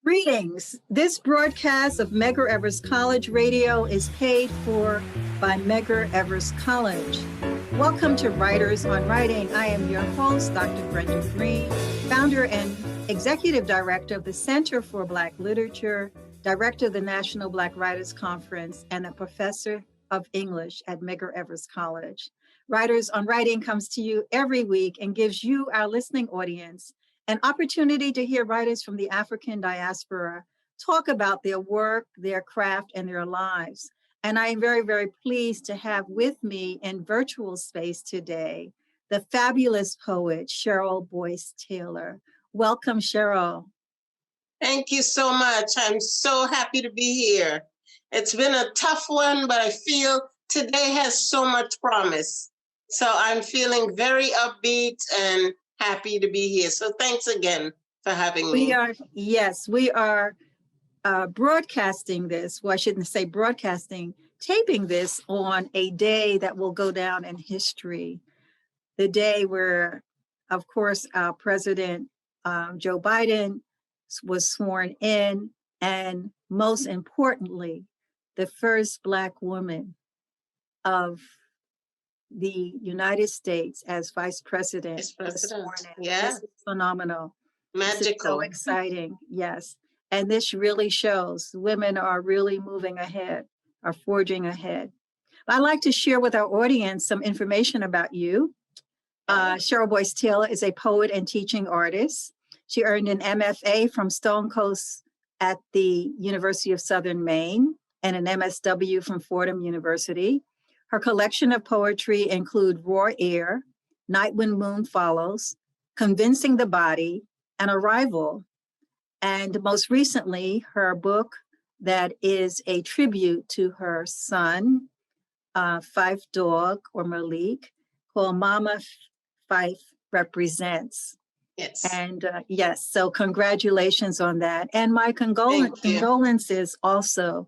Greetings. This broadcast of Medgar Evers College Radio is paid for by Medgar Evers College. Welcome to Writers on Writing. I am your host, Dr. Brenda Greene, founder and executive director of the Center for Black Literature, director of the National Black Writers Conference, and a professor of English at Medgar Evers College. Writers on Writing comes to you every week and gives you, our listening audience, an opportunity to hear writers from the African diaspora talk about their work, their craft, and their lives. And I am very, very pleased to have with me in virtual space today, the fabulous poet, CHERYL Boyce-TAYLor. Welcome, CHERYL. Thank you so much. I'm so happy to be here. It's been a tough one, but I feel today has so much promise. So I'm feeling very upbeat and happy to be here. So thanks again for having me. We are broadcasting this. Well, I shouldn't say broadcasting, taping this on a day that will go down in history. The day where, of course, our President Joe Biden was sworn in, and most importantly, the first Black woman of the United States as vice president. Yeah. This is phenomenal. Magical. This is so exciting. Yes. And this really shows women are really moving ahead, are forging ahead. I'd like to share with our audience some information about you. CHERYL Boyce-TAYLor is a poet and teaching artist. She earned an MFA from Stone Coast at the University of Southern Maine and an MSW from Fordham University. Her collection of poetry include Raw Air, Night When Moon Follows, Convincing the Body, and Arrival. And most recently, her book that is a tribute to her son, Fife Dog, or Malik, called Mama Fife Represents. Yes. And yes, so congratulations on that. And my condolences also,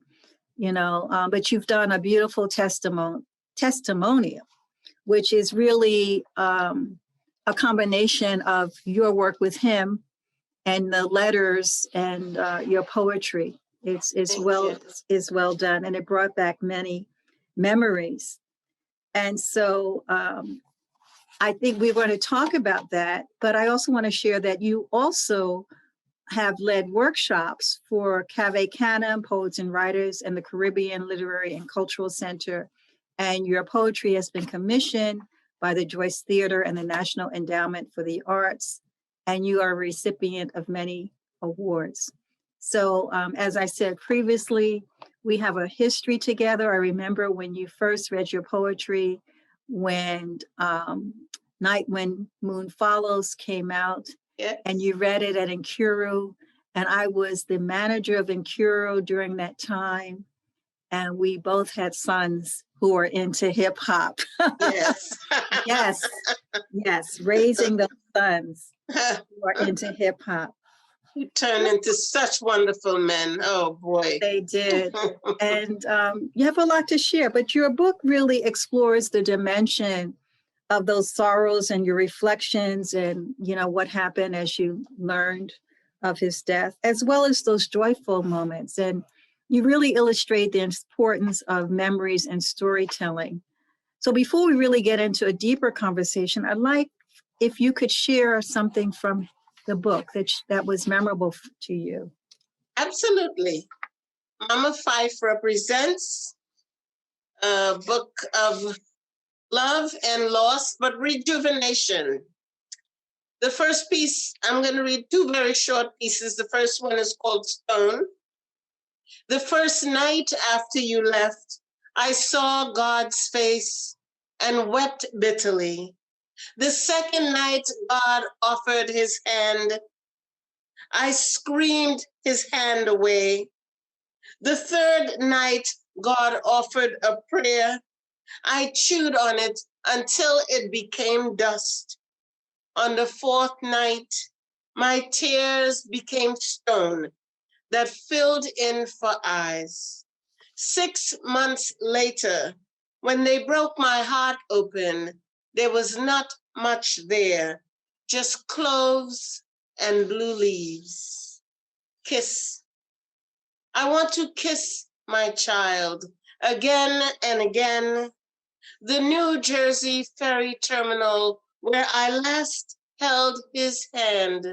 but you've done a beautiful testimonial, which is really a combination of your work with him and the letters and your poetry. It's well done, and it brought back many memories. And so I think we're going to talk about that, but I also want to share that you also have led workshops for Cave Canem, Poets and Writers, and the Caribbean Literary and Cultural Center. And your poetry has been commissioned by the Joyce Theater and the National Endowment for the Arts. And you are a recipient of many awards. So as I said previously, we have a history together. I remember when you first read your poetry, when Night When Moon Follows came out. Yes. And you read it at Nkuru, and I was the manager of Nkuru during that time. And we both had sons who were into hip hop. Yes. yes, raising those sons who are into hip hop. You turned into such wonderful men. Oh boy. They did. And you have a lot to share, but your book really explores the dimension of those sorrows and your reflections and, what happened as you learned of his death, as well as those joyful moments. And you really illustrate the importance of memories and storytelling. So before we really get into a deeper conversation, I'd like if you could share something from the book that was memorable to you. Absolutely. Mama Fife Represents, a book of love and loss, but rejuvenation. The first piece, I'm going to read two very short pieces. The first one is called Stone. The first night after you left, I saw God's face and wept bitterly. The second night, God offered his hand. I screamed his hand away. The third night, God offered a prayer. I chewed on it until it became dust. On the fourth night, my tears became stone that filled in for eyes. 6 months later, when they broke my heart open, there was not much there, just cloves and blue leaves. kiss. I want to kiss my child again and again. The New Jersey ferry terminal where I last held his hand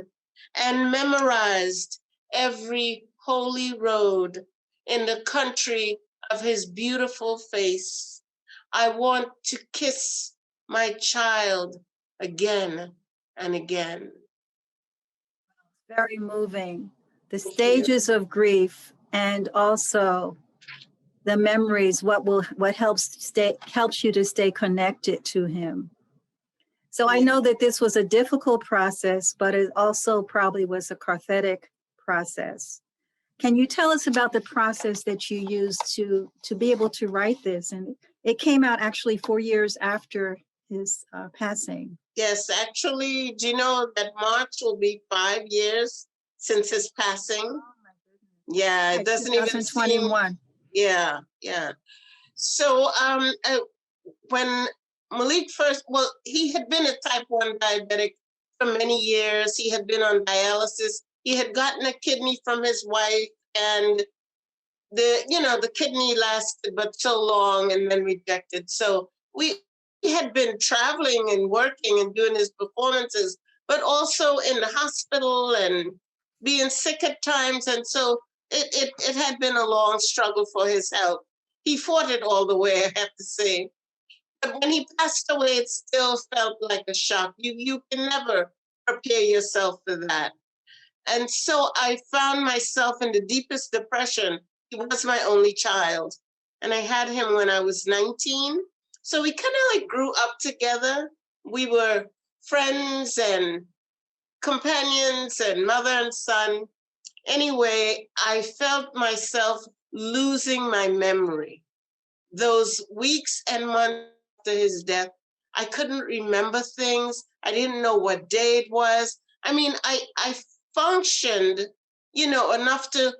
and memorized every holy road in the country of his beautiful face. I want to kiss my child again and again. Very moving. The stages of grief and also the memories, what helps you to stay connected to him. So I know that this was a difficult process, but it also probably was a cathartic process. Can you tell us about the process that you used to be able to write this? And it came out actually 4 years after his passing. Yes, actually, do you know that March will be 5 years since his passing? Oh my goodness. Yeah, it doesn't even seem. 2021. Yeah, yeah. So when Malik first, well, he had been a type 1 diabetic for many years. He had been on dialysis. He had gotten a kidney from his wife, and the kidney lasted but so long and then rejected. So he had been traveling and working and doing his performances, but also in the hospital and being sick at times. And so it had been a long struggle for his health. He fought it all the way, I have to say. But when he passed away, it still felt like a shock. You can never prepare yourself for that. And so I found myself in the deepest depression. He was my only child. And I had him when I was 19. So we kind of like grew up together. We were friends and companions and mother and son. Anyway, I felt myself losing my memory. Those weeks and months after his death, I couldn't remember things. I didn't know what day it was. I mean, I functioned, enough to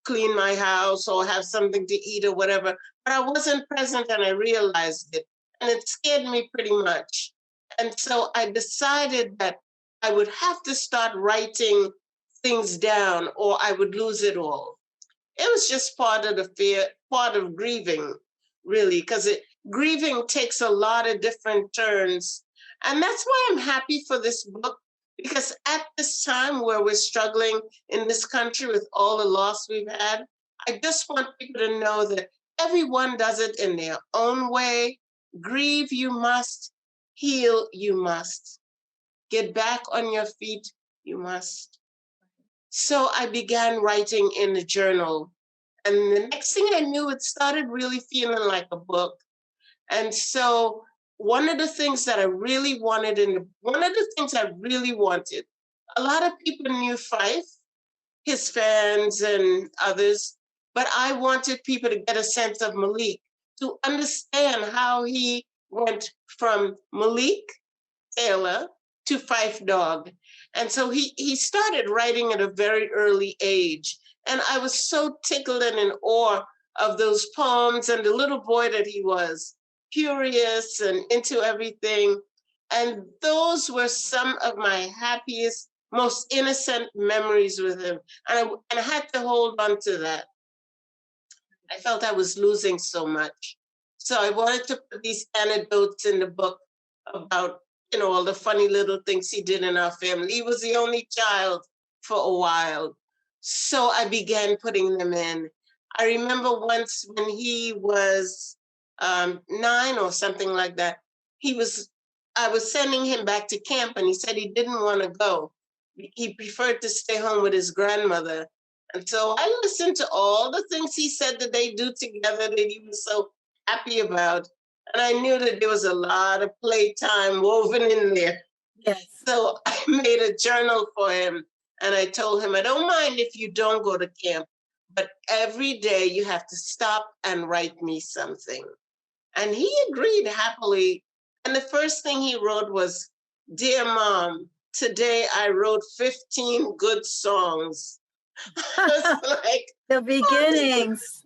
clean my house or have something to eat or whatever, but I wasn't present and I realized it. And it scared me pretty much. And so I decided that I would have to start writing things down or I would lose it all. It was just part of the fear, part of grieving, really, because grieving takes a lot of different turns. And that's why I'm happy for this book, because at this time where we're struggling in this country with all the loss we've had, I just want people to know that everyone does it in their own way. Grieve you must, heal you must, get back on your feet you must. So I began writing in the journal. And the next thing I knew, it started really feeling like a book. And so one of the things that I really wanted, a lot of people knew Fife, his fans and others, but I wanted people to get a sense of Malik, to understand how he went from Malik Taylor to Fife Dog. And so he started writing at a very early age. And I was so tickled and in awe of those poems and the little boy that he was, curious and into everything. And those were some of my happiest, most innocent memories with him. And I had to hold on to that. I felt I was losing so much. So I wanted to put these anecdotes in the book about, all the funny little things he did in our family. He was the only child for a while. So I began putting them in. I remember once when he was 9 or something like that, I was sending him back to camp and he said he didn't want to go. He preferred to stay home with his grandmother. And so I listened to all the things he said that they do together that he was so happy about. And I knew that there was a lot of playtime woven in there. Yes. So I made a journal for him. And I told him, I don't mind if you don't go to camp, but every day you have to stop and write me something. And he agreed happily. And the first thing he wrote was, Dear Mom, today I wrote 15 good songs. Like, the beginnings.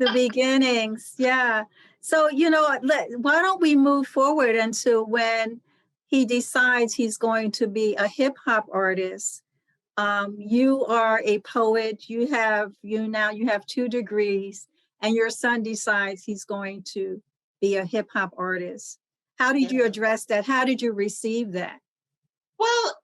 Yeah. So, why don't we move forward into when he decides he's going to be a hip hop artist? You are a poet. You have 2 degrees, and your son decides he's going to be a hip hop artist. How did you address that? How did you receive that? Well,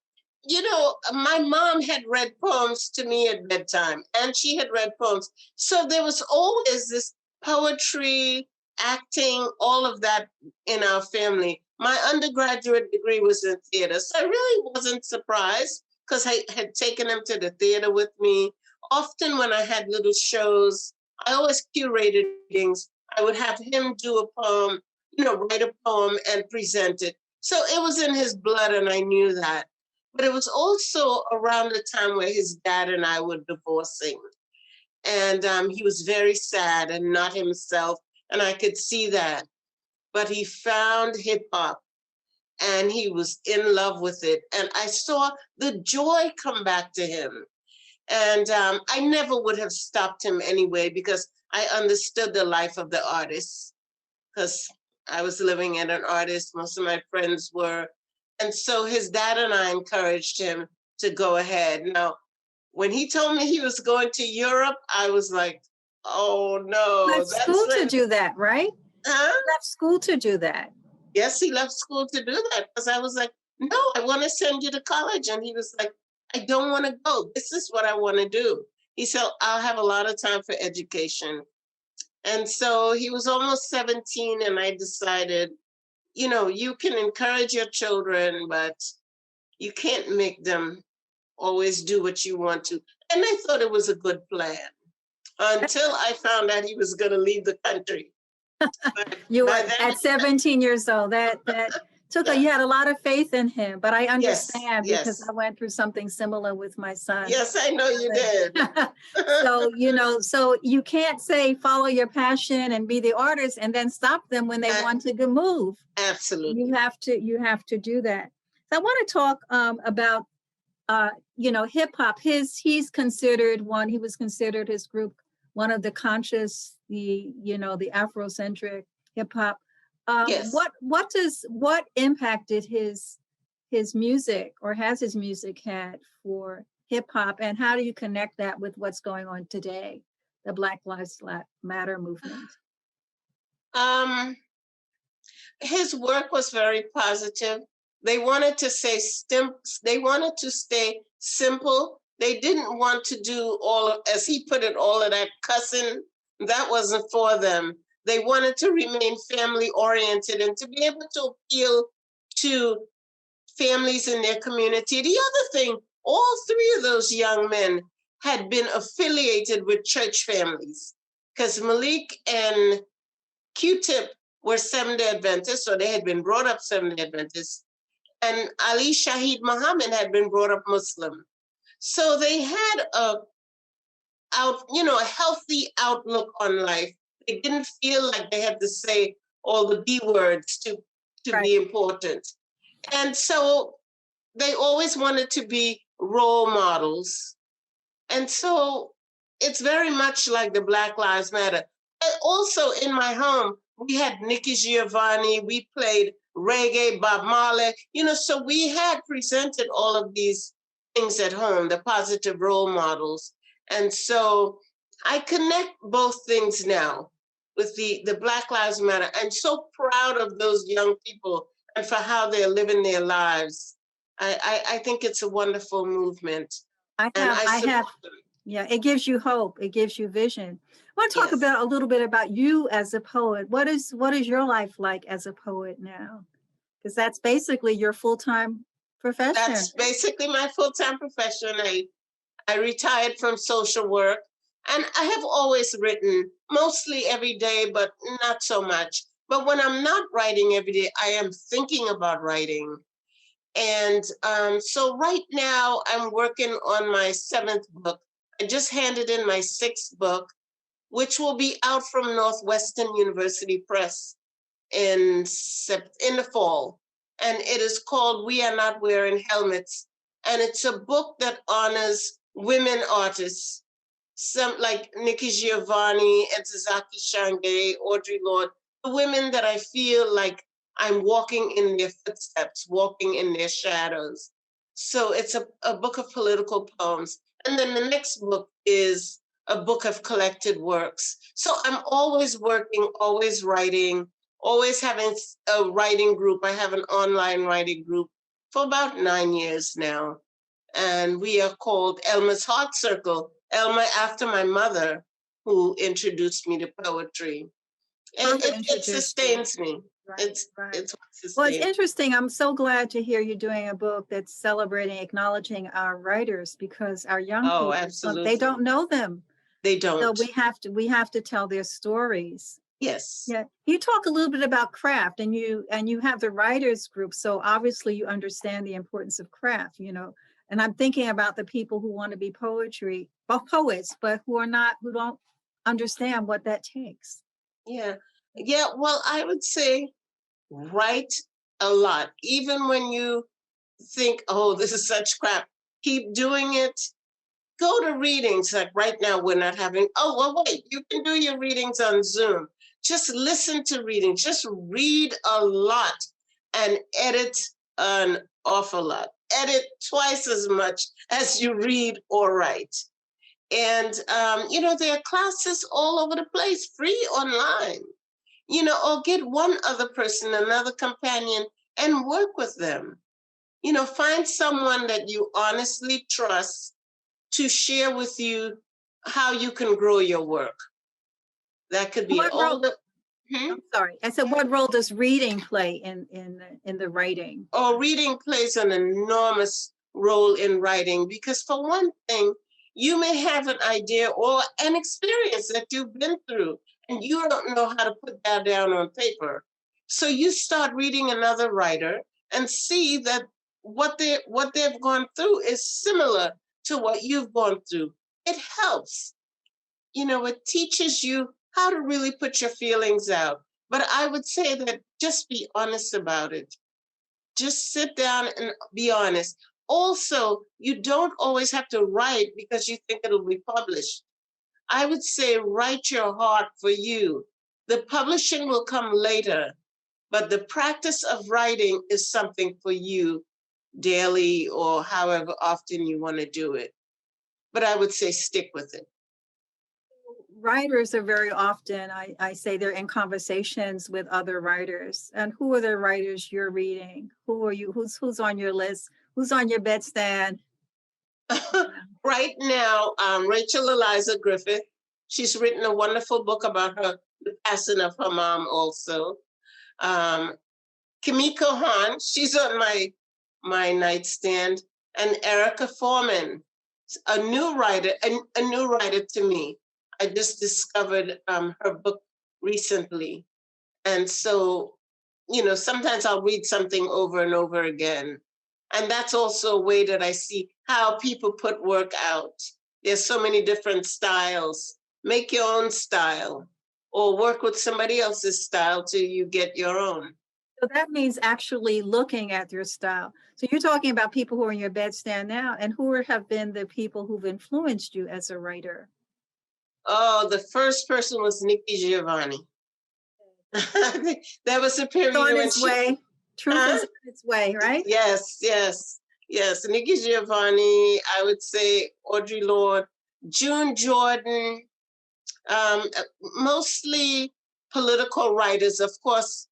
my mom had read poems to me at bedtime, and she had read poems. So there was always this poetry, acting, all of that in our family. My undergraduate degree was in theater, so I really wasn't surprised because I had taken him to the theater with me. Often when I had little shows, I always curated things. I would have him do a poem, write a poem and present it. So it was in his blood, and I knew that. But it was also around the time where his dad and I were divorcing. And he was very sad and not himself. And I could see that. But he found hip hop and he was in love with it. And I saw the joy come back to him. And I never would have stopped him anyway because I understood the life of the artist. Because I was living at an artist, most of my friends were. And so his dad and I encouraged him to go ahead. Now, when he told me he was going to Europe, I was like, oh no. Left school to do that, right? Huh? He left school to do that. Yes, he left school to do that because I was like, no, I want to send you to college. And he was like, I don't want to go. This is what I want to do. He said, I'll have a lot of time for education. And so he was almost 17 and I decided, you can encourage your children, but you can't make them always do what you want to. And I thought it was a good plan until I found out he was going to leave the country. You were at 17 years old. That took you had a lot of faith in him, but I understand because I went through something similar with my son. Yes, I know you did. So, so you can't say follow your passion and be the artist and then stop them when they want to move. Absolutely. You have to do that. So I want to talk about hip hop. He was considered his group one of the conscious, the Afrocentric hip hop. Yes. What impacted his music, or has his music had for hip hop, and how do you connect that with what's going on today, the Black Lives Matter movement? His work was very positive. They wanted to say they wanted to stay simple. They didn't want to do as he put it, all of that cussing. That wasn't for them. They wanted to remain family oriented and to be able to appeal to families in their community. The other thing, all 3 of those young men had been affiliated with church families because Malik and Q-Tip were Seventh-day Adventists, so they had been brought up Seventh-day Adventists. And Ali Shaheed Muhammad had been brought up Muslim. So they had a healthy outlook on life. They didn't feel like they had to say all the B words to be important. And so they always wanted to be role models. And so it's very much like the Black Lives Matter. And also in my home, we had Nikki Giovanni, we played reggae, Bob Marley, so we had presented all of these things at home, the positive role models. And so I connect both things now with the Black Lives Matter. I'm so proud of those young people and for how they're living their lives. I think it's a wonderful movement. Yeah, it gives you hope. It gives you vision. I want to talk about a little bit about you as a poet. What is your life like as a poet now? Because that's basically your full-time profession. That's basically my full-time profession. I retired from social work, and I have always written, mostly every day, but not so much. But when I'm not writing every day, I am thinking about writing. And so right now I'm working on my 7th book. I just handed in my 6th book, which will be out from Northwestern University Press in the fall. And it is called We Are Not Wearing Helmets. And it's a book that honors women artists, some like Nikki Giovanni, Ntozake Shange, Audre Lorde, the women that I feel like I'm walking in their footsteps, walking in their shadows. So it's a book of political poems. And then the next book is a book of collected works. So I'm always working, always writing, always having a writing group. I have an online writing group for about 9 years now. And we are called Elma's Heart Circle. Elma, after my mother, who introduced me to poetry. And it sustains me. Right, it's right. it's what Well, it's sustains me. interesting. I'm so glad to hear you're doing a book that's celebrating, acknowledging our writers, because our young Oh, people, absolutely. they don't know them. They don't. So we have to tell their stories. Yes. Yeah. You talk a little bit about craft, and you have the writers group. So obviously you understand the importance of craft, you know. And I'm thinking about the people who want to be poets, but who don't understand what that takes. Yeah. Yeah. Well, I would say write a lot. Even when you think, oh, this is such crap, keep doing it. Go to readings. Like right now, we're not having, oh, well, wait, you can do your readings on Zoom. Just listen to readings. Just read a lot and edit an awful lot. Edit twice as much as you read or write. And, there are classes all over the place, free online, or get one other person, another companion, and work with them. Find someone that you honestly trust to share with you how you can grow your work. That could be all the. I'm sorry. I said, what role does reading play in the writing? Oh, reading plays an enormous role in writing because, for one thing, you may have an idea or an experience that you've been through, and you don't know how to put that down on paper. So you start reading another writer and see that what they've gone through is similar to what you've gone through. It helps. It teaches you how to really put your feelings out. But I would say that just be honest about it. Just sit down and be honest. Also, you don't always have to write because you think it'll be published. I would say write your heart for you. The publishing will come later, but the practice of writing is something for you daily or however often you want to do it. But I would say stick with it. Writers are very often, I say, they're in conversations with other writers. And who are the writers you're reading? Who are you? Who's on your list? Who's on your bedstand? Right now, Rachel Eliza Griffith. She's written a wonderful book about the passing of her mom also. Kimiko Hahn, she's on my nightstand. And Erica Foreman, a new writer to me. I just discovered her book recently. And so, sometimes I'll read something over and over again. And that's also a way that I see how people put work out. There's so many different styles. Make your own style or work with somebody else's style till you get your own. So that means actually looking at your style. So you're talking about people who are in your bedstand now, and who have been the people who've influenced you as a writer? Oh, the first person was Nikki Giovanni. That was a period on when its way. Truth is on its way, right? Yes. Nikki Giovanni, I would say Audre Lorde, June Jordan, mostly political writers. Of course,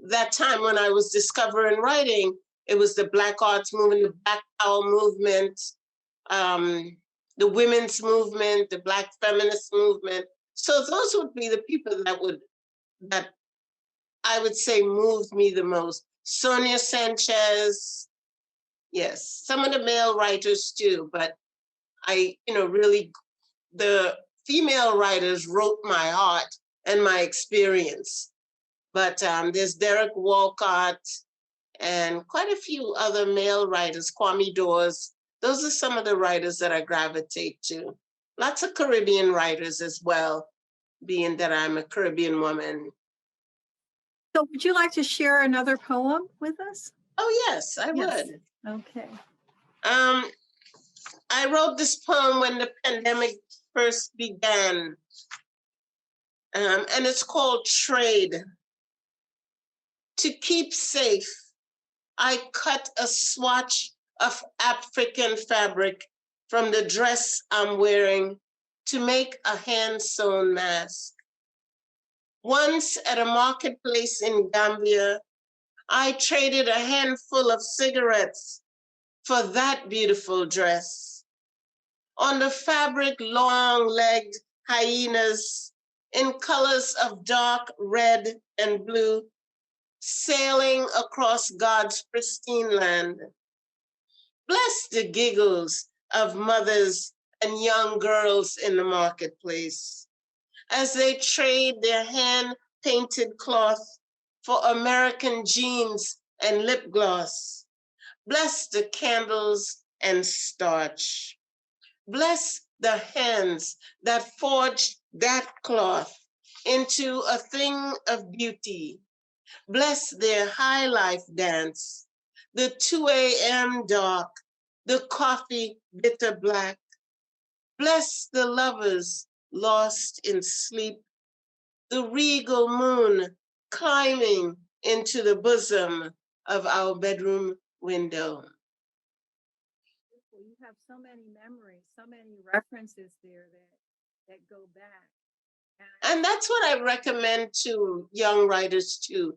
that time when I was discovering writing, it was the Black Arts Movement, the Black Power Movement, the women's movement, the Black feminist movement. So those would be the people that I would say moved me the most. Sonia Sanchez, yes, some of the male writers too, but I, really, the female writers wrote my heart and my experience. But there's Derek Walcott and quite a few other male writers, Kwame Dawes. Those are some of the writers that I gravitate to. Lots of Caribbean writers as well, being that I'm a Caribbean woman. So would you like to share another poem with us? Oh, yes, I would. Okay. I wrote this poem when the pandemic first began, and it's called Trade. To keep safe, I cut a swatch of African fabric from the dress I'm wearing to make a hand-sewn mask. Once at a marketplace in Gambia, I traded a handful of cigarettes for that beautiful dress. On the fabric, long-legged hyenas in colors of dark red and blue, sailing across God's pristine land. Bless the giggles of mothers and young girls in the marketplace as they trade their hand-painted cloth for American jeans and lip gloss. Bless the candles and starch. Bless the hands that forged that cloth into a thing of beauty. Bless their high life dance, the 2 a.m. dark, the coffee bitter black. Bless the lovers lost in sleep, the regal moon climbing into the bosom of our bedroom window. You have so many memories, so many references there that go back. And that's what I recommend to young writers too.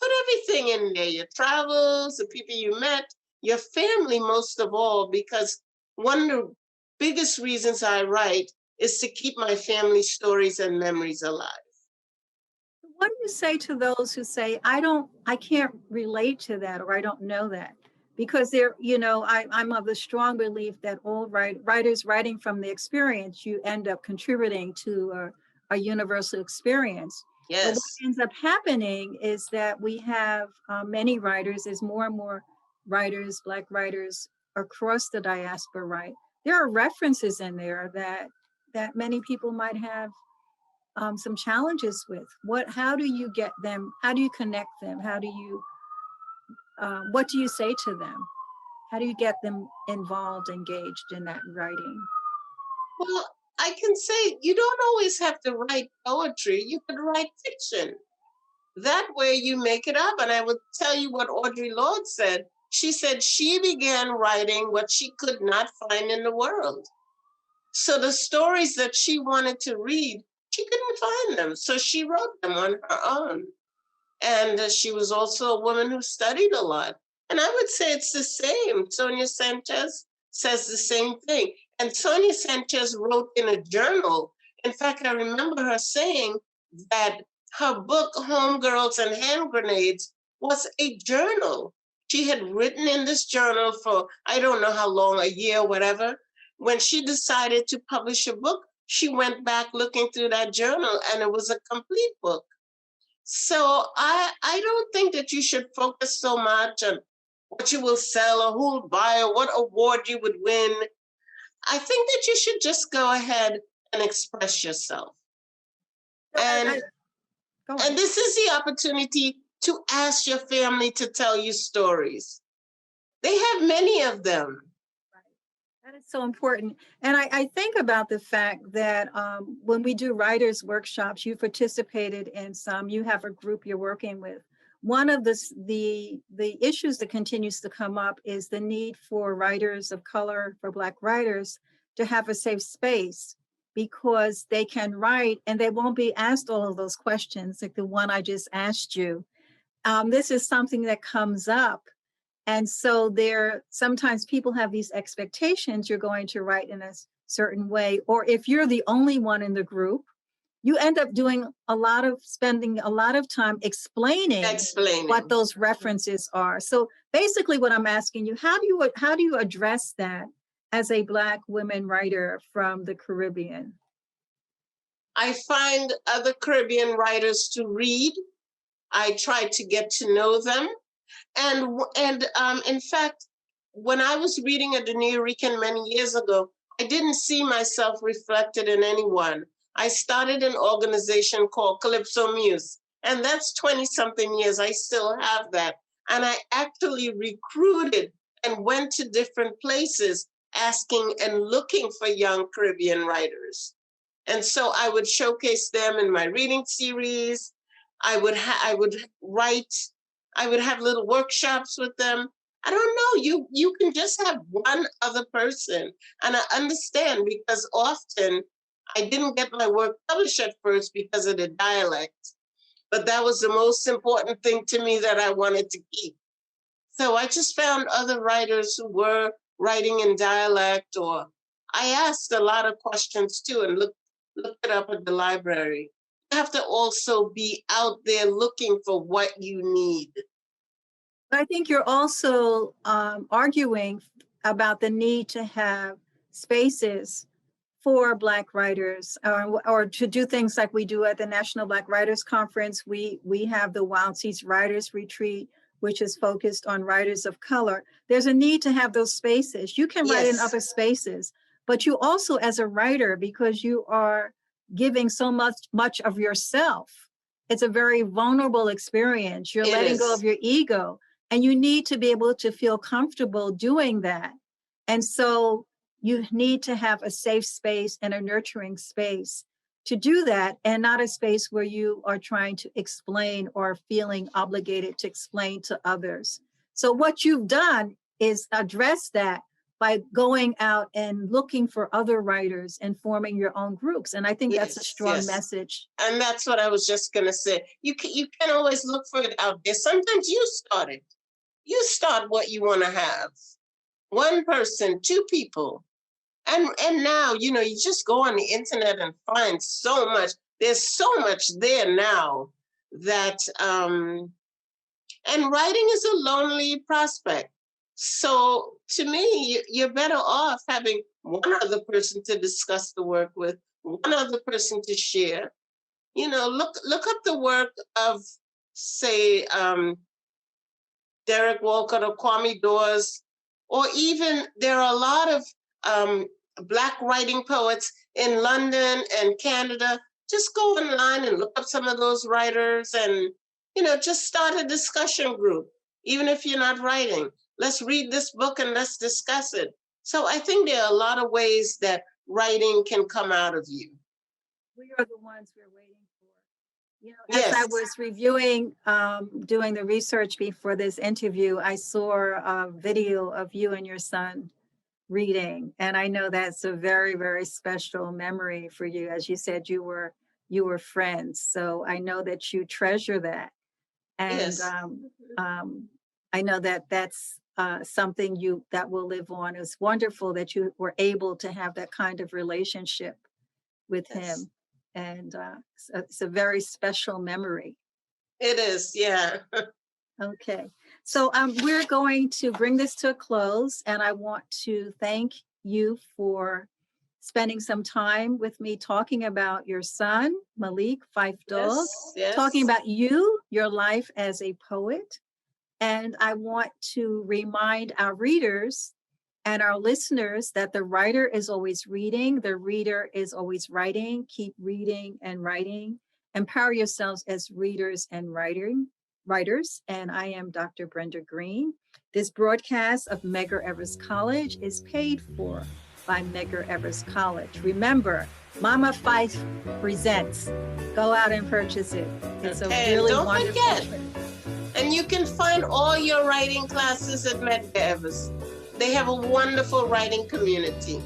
Put everything in there, your travels, the people you met, your family most of all, because one of the biggest reasons I write is to keep my family stories and memories alive. What do you say to those who say, I can't relate to that, or I don't know that? Because I'm of the strong belief that all writers writing from the experience, you end up contributing to a universal experience. Yes. But what ends up happening is that we have many writers, as more and more writers, Black writers across the diaspora write. There are references in there that many people might have some challenges with. How do you get them? How do you connect them? What do you say to them? How do you get them involved, engaged in that writing? Well, I can say you don't always have to write poetry. You could write fiction. That way you make it up. And I would tell you what Audre Lorde said. She said she began writing what she could not find in the world. So the stories that she wanted to read, she couldn't find them. So she wrote them on her own. And she was also a woman who studied a lot. And I would say it's the same. Sonia Sanchez says the same thing. And Sonia Sanchez wrote in a journal. In fact, I remember her saying that her book, Homegirls and Hand Grenades, was a journal. She had written in this journal for, I don't know how long, a year, whatever. When she decided to publish a book, she went back looking through that journal, and it was a complete book. So I don't think that you should focus so much on what you will sell or who will buy or what award you would win. I think that you should just go ahead and express yourself. And this is the opportunity to ask your family to tell you stories. They have many of them. That is so important. And I think about the fact that when we do writers' workshops, you participated in some, you have a group you're working with. One of the issues that continues to come up is the need for writers of color, for Black writers, to have a safe space because they can write and they won't be asked all of those questions like the one I just asked you. This is something that comes up. And so sometimes people have these expectations you're going to write in a certain way, or if you're the only one in the group, you end up spending a lot of time explaining what those references are. So basically what I'm asking you, how do you address that as a Black woman writer from the Caribbean? I find other Caribbean writers to read. I try to get to know them. And in fact, when I was reading a Nuyorican many years ago, I didn't see myself reflected in anyone. I started an organization called Calypso Muse, and that's 20-something years. I still have that. And I actually recruited and went to different places asking and looking for young Caribbean writers. And so I would showcase them in my reading series. I would have little workshops with them. I don't know. You can just have one other person. And I understand, because often I didn't get my work published at first because of the dialect, but that was the most important thing to me that I wanted to keep. So I just found other writers who were writing in dialect, or I asked a lot of questions too and looked it up at the library. You have to also be out there looking for what you need. I think you're also arguing about the need to have spaces for Black writers, or to do things like we do at the National Black Writers Conference. We have the Wild Seas Writers Retreat, which is focused on writers of color. There's a need to have those spaces. You can write in Yes. other spaces, but you also, as a writer, because you are giving so much of yourself, it's a very vulnerable experience. You're letting go of your ego, and you need to be able to feel comfortable doing that. And so you need to have a safe space and a nurturing space to do that, and not a space where you are trying to explain or feeling obligated to explain to others. So what you've done is address that by going out and looking for other writers and forming your own groups. And I think that's a strong message. And that's what I was just going to say. You can always look for it out there. Sometimes you start it. You start what you want to have. One person, two people. And now, you just go on the internet and find so much. There's so much there now that, and writing is a lonely prospect. So to me, you're better off having one other person to discuss the work with, one other person to share. Look up the work of, say, Derek Walcott or Kwame Dawes, or even there are a lot of Black writing poets in London and Canada. Just go online and look up some of those writers and, just start a discussion group, even if you're not writing. Let's read this book and let's discuss it. So I think there are a lot of ways that writing can come out of you. We are the ones we're waiting for. As I was reviewing, doing the research before this interview, I saw a video of you and your son reading, and I know that's a very, very special memory for you. As you said, you were friends, so I know that you treasure that, and I know that that's something that will live on. It's wonderful that you were able to have that kind of relationship with him, and it's a very special memory. It is, yeah. Okay, so we're going to bring this to a close, and I want to thank you for spending some time with me talking about your son, Malik Fife Dog, talking about you, your life as a poet. And I want to remind our readers and our listeners that the writer is always reading, the reader is always writing. Keep reading and writing. Empower yourselves as readers and writers. And I am Dr. Brenda Greene. This broadcast of Medgar Evers College is paid for by Medgar Evers College. Remember, Mama Fife presents. Go out and purchase it. It's a really wonderful. Don't forget. And you can find all your writing classes at Medgar Evers. They have a wonderful writing community.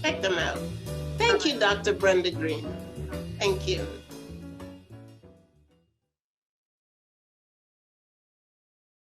Check them out. Thank you, Dr. Brenda Greene. Thank you.